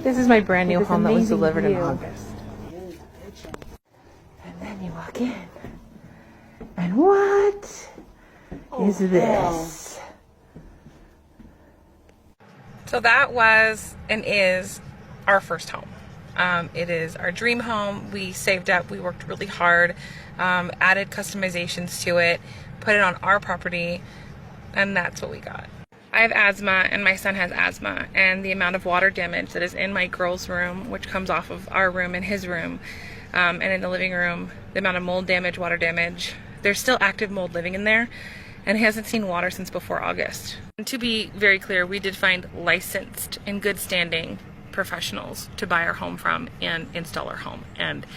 This is my brand new home that was delivered in August. And then you walk in. And what is this? So that was and is our first home. It is our dream home. We saved up, we worked really hard, added customizations to it, put it on our property, and that's what we got. I have asthma and my son has asthma, and the amount of water damage that is in my girl's room, which comes off of our room and his room, and in the living room, the amount of mold damage, water damage, there's still active mold living in there, and he hasn't seen water since before August. And to be very clear, we did find licensed and good standing professionals to buy our home from and install our home. And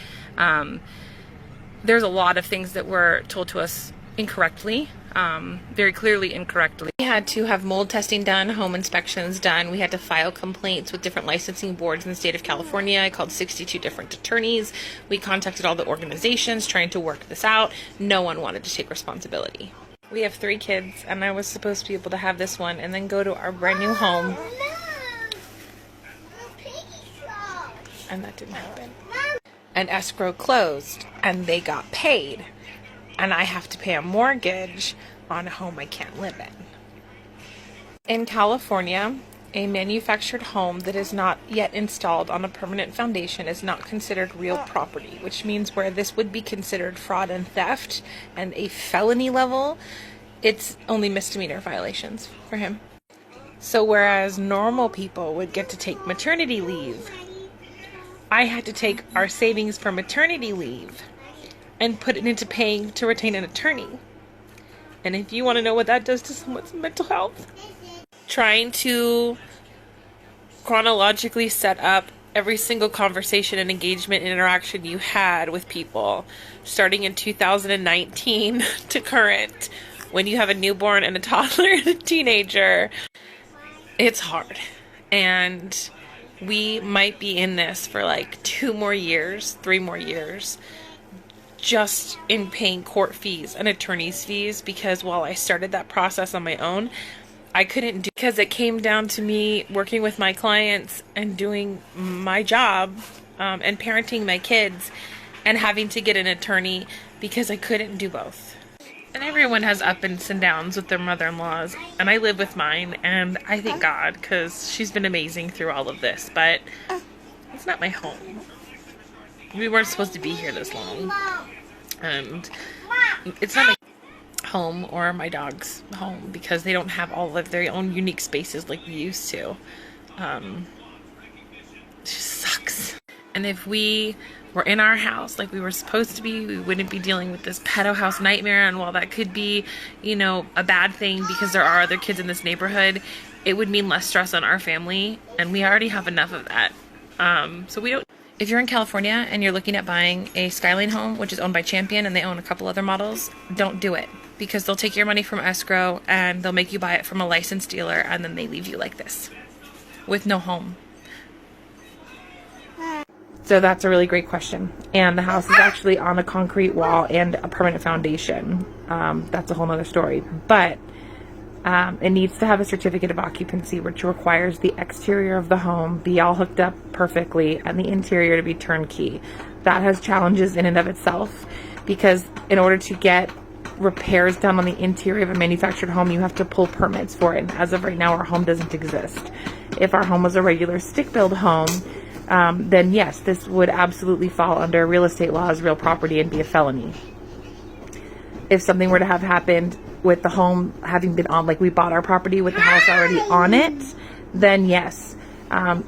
there's a lot of things that were told to us incorrectly, very clearly incorrectly. We had to have mold testing done, home inspections done. We had to file complaints with different licensing boards in the state of California. I called 62 different attorneys. We contacted all the organizations trying to work this out. No one wanted to take responsibility. We have 3 kids, and I was supposed to be able to have this one and then go to our brand new home. And that didn't happen. And escrow closed, and they got paid. And I have to pay a mortgage on a home I can't live in. In California, a manufactured home that is not yet installed on a permanent foundation is not considered real property, which means where this would be considered fraud and theft and a felony level, it's only misdemeanor violations for him. So whereas normal people would get to take maternity leave, I had to take our savings for maternity leave and put it into paying to retain an attorney. And if you want to know what that does to someone's mental health, trying to chronologically set up every single conversation and engagement and interaction you had with people, starting in 2019 to current, when you have a newborn and a toddler and a teenager, it's hard. And we might be in this for like 2 more years, 3 more years, just in paying court fees and attorney's fees, because while I started that process on my own, I couldn't do, because it came down to me working with my clients and doing my job and parenting my kids and having to get an attorney because I couldn't do both. And everyone has ups and downs with their mother-in-laws, and I live with mine, and I thank God because she's been amazing through all of this, but it's not my home. We weren't supposed to be here this long, and it's not my home or my dog's home because they don't have all of their own unique spaces like we used to. It just sucks. And if we were in our house like we were supposed to be, we wouldn't be dealing with this pedo house nightmare. And while that could be, you know, a bad thing because there are other kids in this neighborhood, it would mean less stress on our family, and we already have enough of that. So we don't. If you're in California and you're looking at buying a Skyline home, which is owned by Champion and they own a couple other models, don't do it, because they'll take your money from escrow and they'll make you buy it from a licensed dealer, and then they leave you like this with no home. So that's a really great question. And the house is actually on a concrete wall and a permanent foundation. That's a whole nother story. But it needs to have a certificate of occupancy, which requires the exterior of the home be all hooked up perfectly and the interior to be turnkey. That has challenges in and of itself, because in order to get repairs done on the interior of a manufactured home, you have to pull permits for it. And as of right now, our home doesn't exist. If our home was a regular stick-built home, then yes, this would absolutely fall under real estate laws, real property, and be a felony. If something were to have happened with the home having been on, like we bought our property with the house already on it, then yes,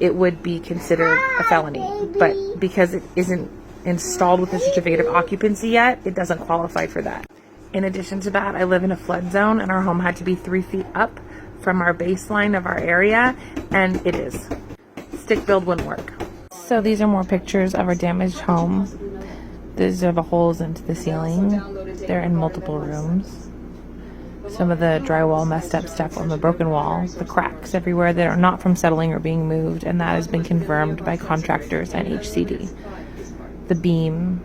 it would be considered a felony. But because it isn't installed with a certificate of occupancy yet, it doesn't qualify for that. In addition to that, I live in a flood zone, and our home had to be 3 feet up from our baseline of our area, and it is. Stick build wouldn't work. So these are more pictures of our damaged home. These are the holes into the ceiling. They're in multiple rooms. Some of the drywall messed up stuff on the broken wall, the cracks everywhere that are not from settling or being moved, and that has been confirmed by contractors and HCD. The beam,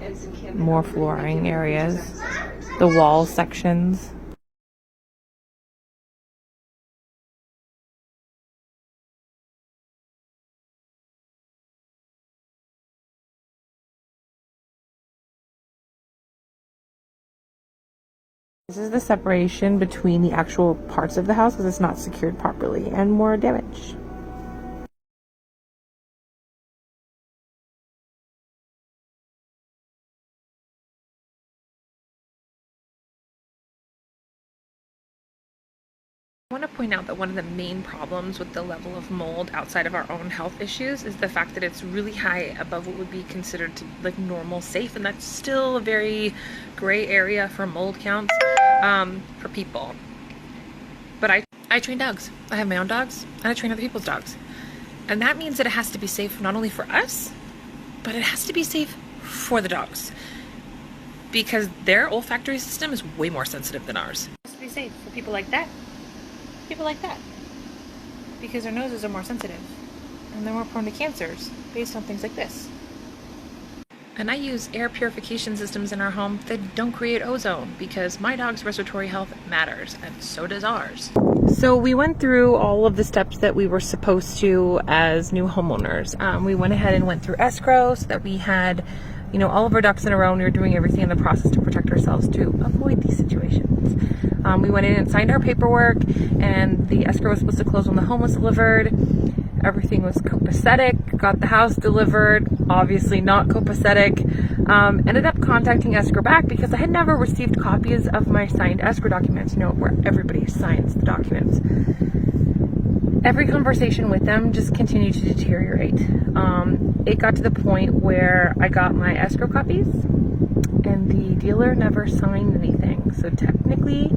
more flooring areas, the wall sections. This is the separation between the actual parts of the house because it's not secured properly and more damage. I want to point out that one of the main problems with the level of mold outside of our own health issues is the fact that it's really high above what would be considered to like normal safe, and that's still a very gray area for mold counts for people. But I train dogs. I have my own dogs and I train other people's dogs. And that means that it has to be safe not only for us, but it has to be safe for the dogs. Because their olfactory system is way more sensitive than ours. It has to be safe for people like that. People like that, because their noses are more sensitive and they're more prone to cancers based on things like this. And I use air purification systems in our home that don't create ozone because my dog's respiratory health matters, and so does ours. So we went through all of the steps that we were supposed to as new homeowners. We went ahead and went through escrow so that we had, all of our ducks in a row, and we were doing everything in the process to protect ourselves to avoid these situations. We went in and signed our paperwork, and the escrow was supposed to close when the home was delivered. Everything was copacetic. Got the house delivered, obviously not copacetic. Ended up contacting escrow back because I had never received copies of my signed escrow documents, where everybody signs the documents. Every conversation with them just continued to deteriorate. It got to the point where I got my escrow copies and the dealer never signed anything. So technically,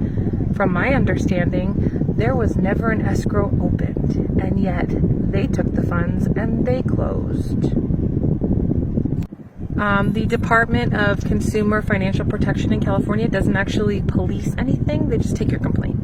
from my understanding, there was never an escrow opened, and yet they took the funds and they closed. The Department of Consumer Financial Protection in California doesn't actually police anything, they just take your complaint.